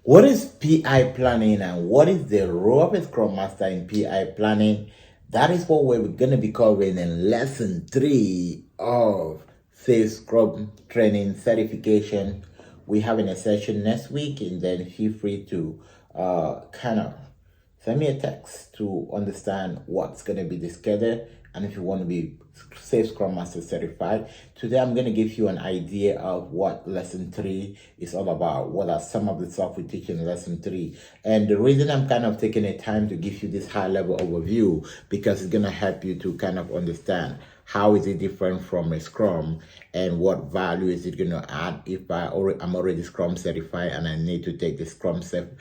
What is PI planning and what is the role of a Scrum Master in PI planning? That is what we're going to be covering in lesson 3 of SAFe Scrum Training Certification. We're having a session next week, and then feel free to kind of send me a text to understand what's going to be the schedule and if you want to be SAFe Scrum Master certified. Today I'm going to give you an idea of what lesson 3 is all about. What are some of the stuff we teach in lesson 3? And the reason I'm kind of taking the time to give you this high level overview, because it's going to help you to kind of understand how is it different from a Scrum and what value is it going to add if I'm already Scrum certified and I need to take the SAFe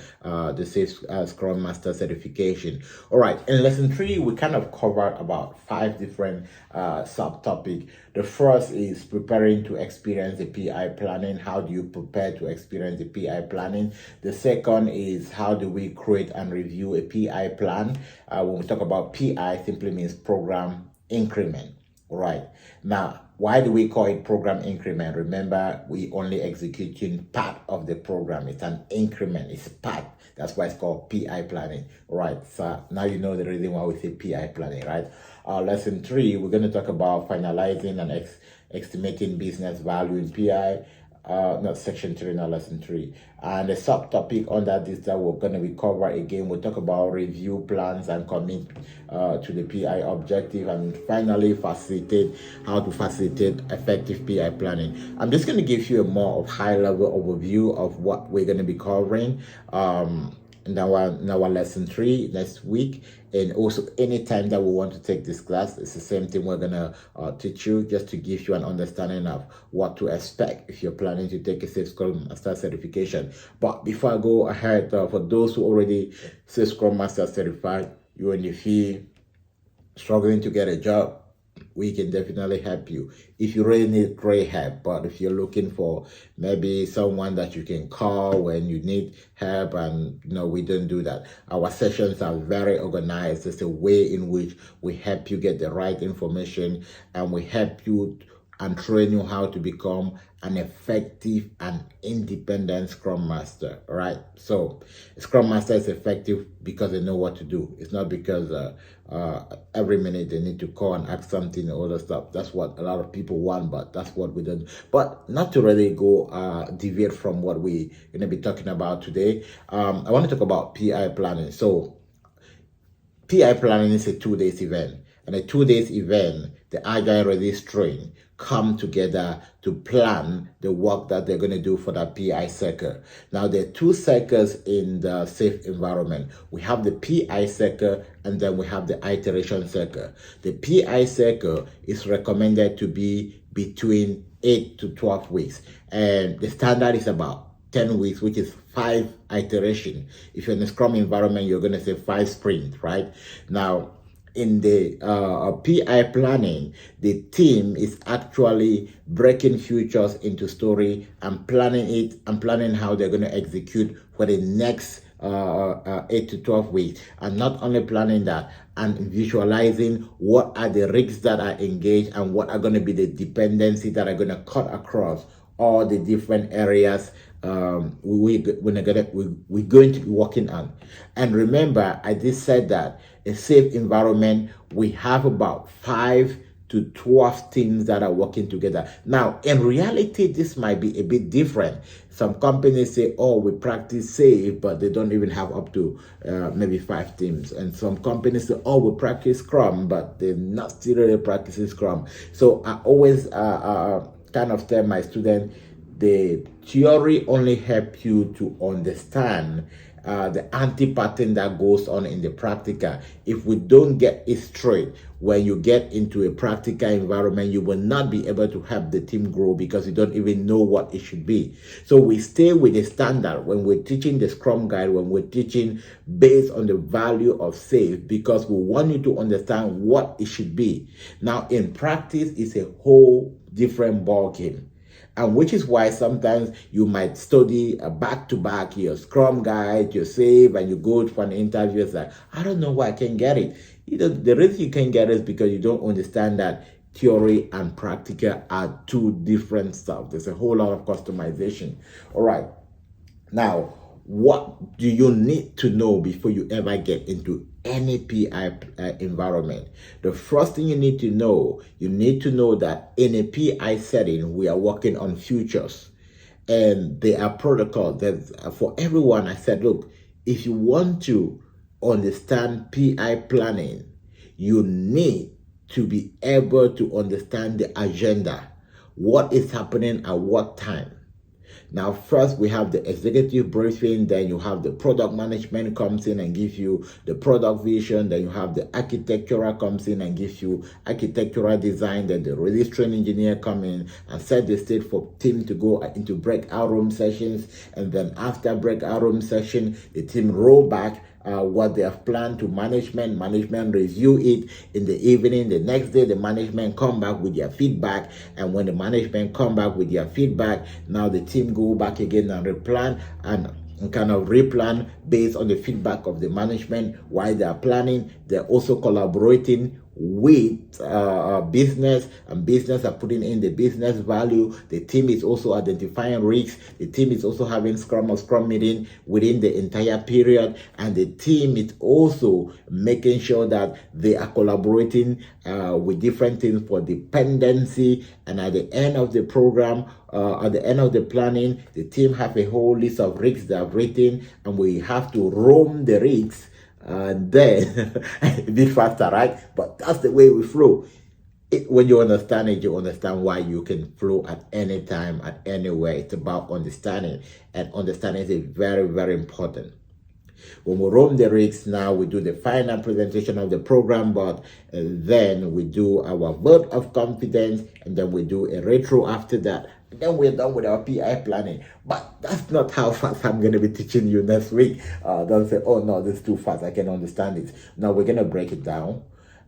Scrum Master Certification. All right, in lesson 3 we kind of covered about 5 different subtopics. The first is preparing to experience the PI planning. How do you prepare to experience the PI planning? The second is how do we create and review a PI plan? When we talk about PI, simply means program increment. Right. Now, why do we call it program increment? Remember, we only executing part of the program. It's an increment. It's part. That's why it's called PI planning. Right. So now you know the reason why we say PI planning, right? Lesson 3, we're going to talk about finalizing and estimating business value in PI. Not section 3, not lesson 3. And the subtopic under this that we're going to be cover again, we'll talk about review plans and commit to the PI objective, and finally how to facilitate effective PI planning. I'm just going to give you a more of high level overview of what we're going to be covering in our lesson 3 next week. And also anytime that we want to take this class, it's the same thing we're gonna teach you, just to give you an understanding of what to expect if you're planning to take a SAFe Scrum Master certification. But before I go ahead, for those who already SAFe Scrum Master certified, you and if you struggling to get a job, we can definitely help you if you really need great help. But if you're looking for maybe someone that you can call when you need help, and we don't do that. Our sessions are very organized. It's a way in which we help you get the right information, and we help you and train you how to become an effective and independent Scrum Master. All right. So Scrum Master is effective because they know what to do. It's not because every minute they need to call and ask something and all that stuff. That's what a lot of people want, but that's what we don't. But not to really go deviate from what we're going to be talking about today. I want to talk about PI planning. So PI planning is a 2-day event. And a 2-day event, the Agile Release Train come together to plan the work that they're going to do for that PI circle. Now, there are 2 circles in the SAFe environment. We have the PI circle, and then we have the iteration circle. The PI circle is recommended to be between 8 to 12 weeks. And the standard is about 10 weeks, which is 5 iteration. If you're in a Scrum environment, you're going to say 5 sprints, right? Now, in the PI planning, the team is actually breaking futures into story and planning how they're going to execute for the next 8 to 12 weeks, and not only planning that, and visualizing what are the risks that are engaged and what are going to be the dependencies that are going to cut across all the different areas we're going to be working on. And remember, I just said that a SAFe environment, we have about 5 to 12 teams that are working together. Now, in reality, this might be a bit different. Some companies say, oh, we practice SAFe, but they don't even have up to maybe 5 teams. And some companies say, oh, we practice Scrum, but they're not still really practicing Scrum. So I always kind of tell my students, the theory only help you to understand the anti-pattern that goes on in the practical. If we don't get it straight, when you get into a practical environment, you will not be able to help the team grow because you don't even know what it should be. So we stay with the standard when we're teaching the Scrum Guide, when we're teaching based on the value of SAFe, because we want you to understand what it should be. Now, in practice, it's a whole different ballgame. And which is why sometimes you might study back-to-back your Scrum Guide, your SAFe, and you go for an interview. It's like, I don't know why I can get it. The reason you can get it is because you don't understand that theory and practical are 2 different stuff. There's a whole lot of customization. All right. Now, What do you need to know before you ever get into any PI environment? The first thing you need to know that in a PI setting, we are working on futures. And there are protocols that for everyone. I said, look, if you want to understand PI planning, you need to be able to understand the agenda, what is happening at what time. Now, first we have the executive briefing, then you have the product management comes in and gives you the product vision, then you have the architectural comes in and gives you architectural design, then the release train engineer come in and set the stage for team to go into breakout room sessions, and then after breakout room session, the team roll back what they have planned to management review it in the evening. The next day the management come back with their feedback, and when the management come back with their feedback, now the team go back again and replan and kind of replan based on the feedback of the management. While they are planning, they're also collaborating with business, and business are putting in the business value. The team is also identifying risks. The team is also having scrum meeting within the entire period, and the team is also making sure that they are collaborating with different teams for dependency. And at the end of the program, at the end of the planning, the team have a whole list of risks they have written, and we have to roam the risks and then a bit faster, right? But that's the way we flow. When you understand it, you understand why you can flow at any time, at anywhere. It's about understanding, and understanding is very, very important. When we roam the rigs, now we do the final presentation of the program, but then we do our vote of confidence, and then we do a retro after that. And then we're done with our PI planning. But that's not how fast I'm going to be teaching you next week. Don't say, oh no, this is too fast, I can understand it. Now we're going to break it down.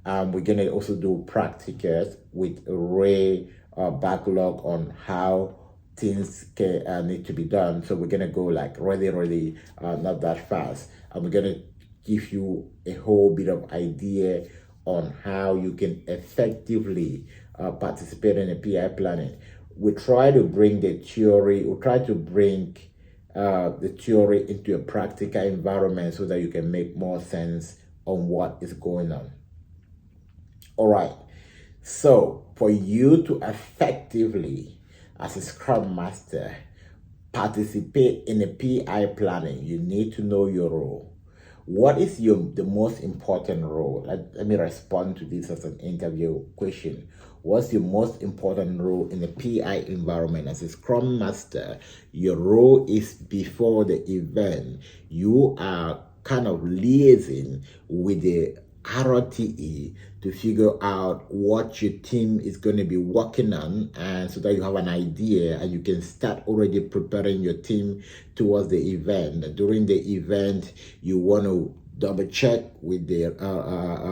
We're going to also do practicals with array backlog on how things need to be done. So we're going to go like really not that fast, and we're going to give you a whole bit of idea on how you can effectively participate in a PI planning. We try to bring the theory, the theory into a practical environment so that you can make more sense on what is going on. All right, so for you to effectively, as a Scrum Master, participate in a PI planning, you need to know your role. What is the most important role? Let me respond to this as an interview question. What's your most important role in the PI environment? As a Scrum Master, your role is before the event. You are kind of liaising with the RTE to figure out what your team is going to be working on, and so that you have an idea and you can start already preparing your team towards the event. During the event, you want to double check with the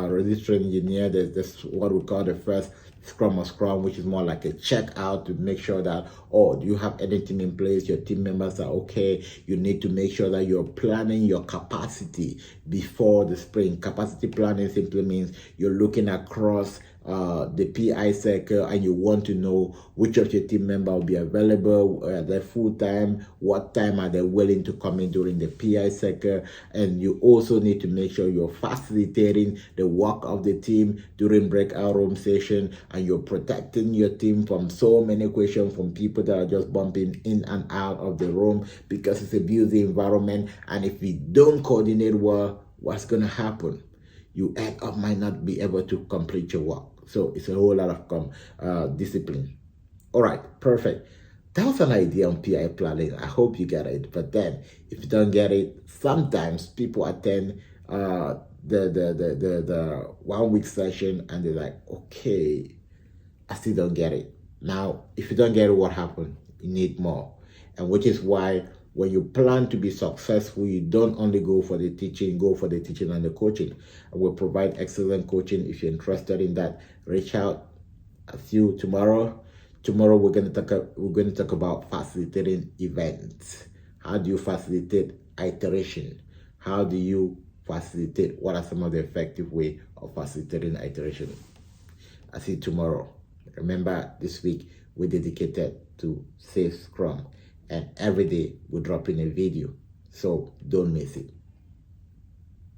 registrar engineer. That's what we call the first Scrum or Scrum, which is more like a check out to make sure that, oh, do you have anything in place? Your team members are okay. You need to make sure that you're planning your capacity before the sprint. Capacity planning simply means you're looking across the PI cycle, and you want to know which of your team member will be available, they're full time, what time are they willing to come in during the PI cycle. And you also need to make sure you're facilitating the work of the team during breakout room session, and you're protecting your team from so many questions from people that are just bumping in and out of the room, because it's a busy environment. And if we don't coordinate well, what's going to happen? You end up might not be able to complete your work. So it's a whole lot of discipline. All right, perfect. That was an idea on PI planning. I hope you get it. But then, if you don't get it, sometimes people attend the 1 week session and they're like, okay, I still don't get it. Now, if you don't get it, what happened? You need more. And which is why when you plan to be successful, you don't only go for the teaching, go for the teaching and the coaching. And we'll provide excellent coaching. If you're interested in that, reach out. I'll see you tomorrow. Tomorrow we're going to talk about facilitating events. How do you facilitate iteration? How do you facilitate? What are some of the effective ways of facilitating iteration? I'll see you tomorrow. Remember, this week we're dedicated to SAFe Scrum, and every day we're dropping a video. So don't miss it.